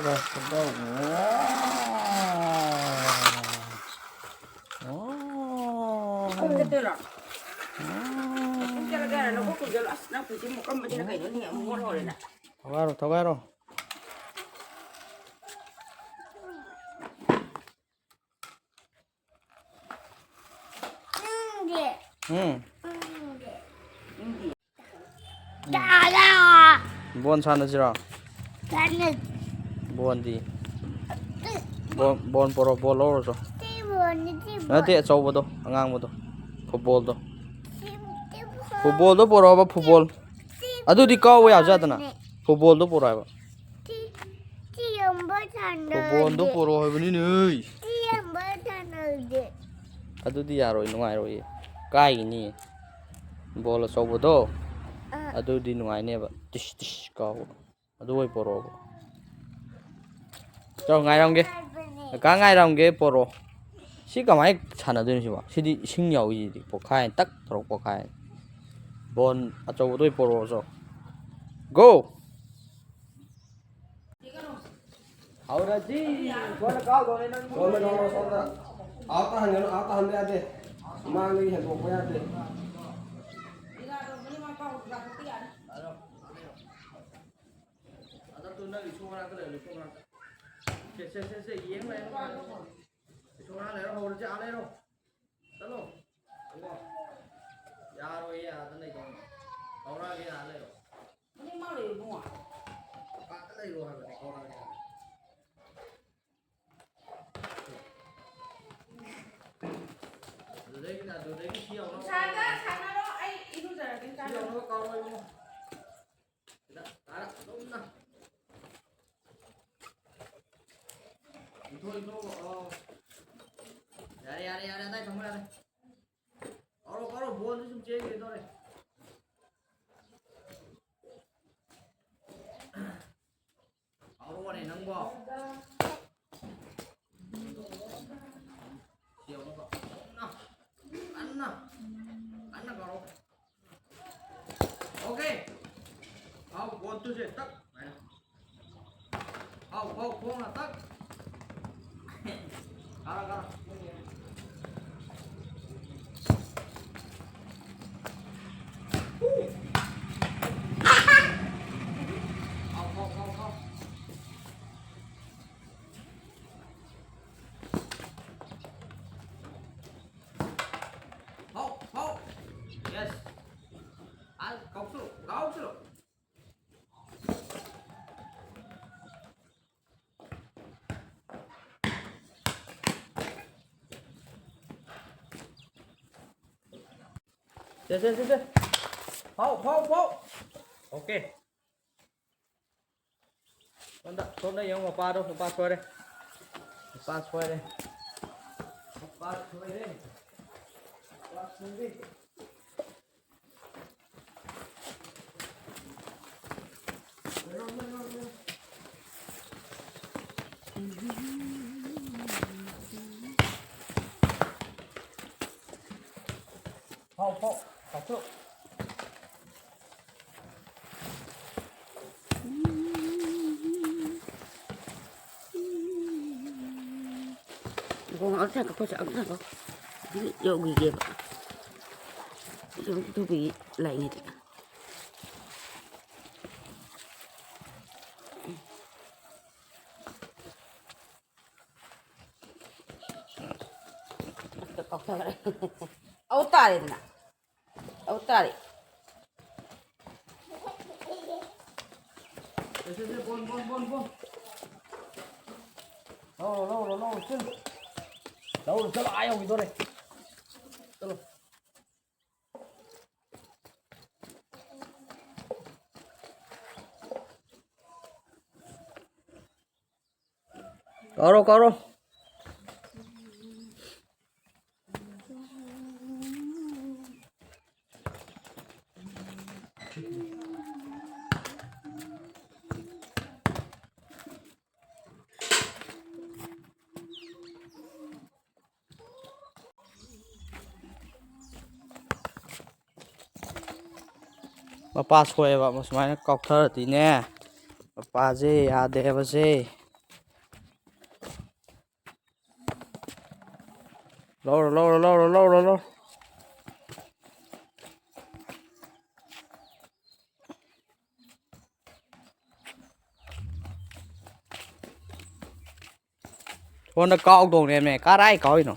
rồi đâu không cái tên là cái này nó có cái là nó phải chỉ một cái mà chỉ là cái nó nhẹ một thôi này nè tháo ra rồi bon sana jira bon di bon poro bol oro so na te chau bodo angang bodo football do poro ba football adu di kaw ya ja dana football do poro ba football do poro ha bani nei adu di yaro nungai roi kai ni bol chau bodo adu di nungai ne ba tish tish kaw adu oi poro cho ngai rong ge ka ngai rong ge poro si ka mai chana de si ba si di sing yau yi di po khai tak thorok po khai bon achou doi poro so go aura ji con cao rồi nên con mới nó xong ra áo ta hành ra đi mang đi hành bộ ra đi sẽ yếm này nó số ra này nó hồ nó chả lên đâu tấn đâu đúng không ya rồi ya tấn này còn cầu ra cái này rồi nó mau liền không ạ cái này rồi phải cầu ra cái từ đây cái chiều nó sáng đó anh ít lúc giờ cái chiều nó có cầu rồi đúng không đó đúng nè thôi nó đây tay không ra đây có rồi buồn nó chung chế gì thôi này có này nóng bò chiều nó có ăn nào có ok không buồn tôi sẽ tắt này không là tắt Gara. Không. Hậu. Yes. Góc xuống. Đi. Hậu. Ok. Con đây không pa đâu, pa xoay đây. Pa xoay đây. Hậu. Góc xuống. con áo thằng có sợ thằng có dụ gì kìa tôi bị lạnh này Autari na. Autari. Bon. Lâu, chân. Đâu chalo ai không itu deh. Chalo. Karo. Mapa xoay vào một số cái cọc thở tí nè. Mapa gì à để vào gì. lâu con nó cao đồ này mẹ cá rai coi nó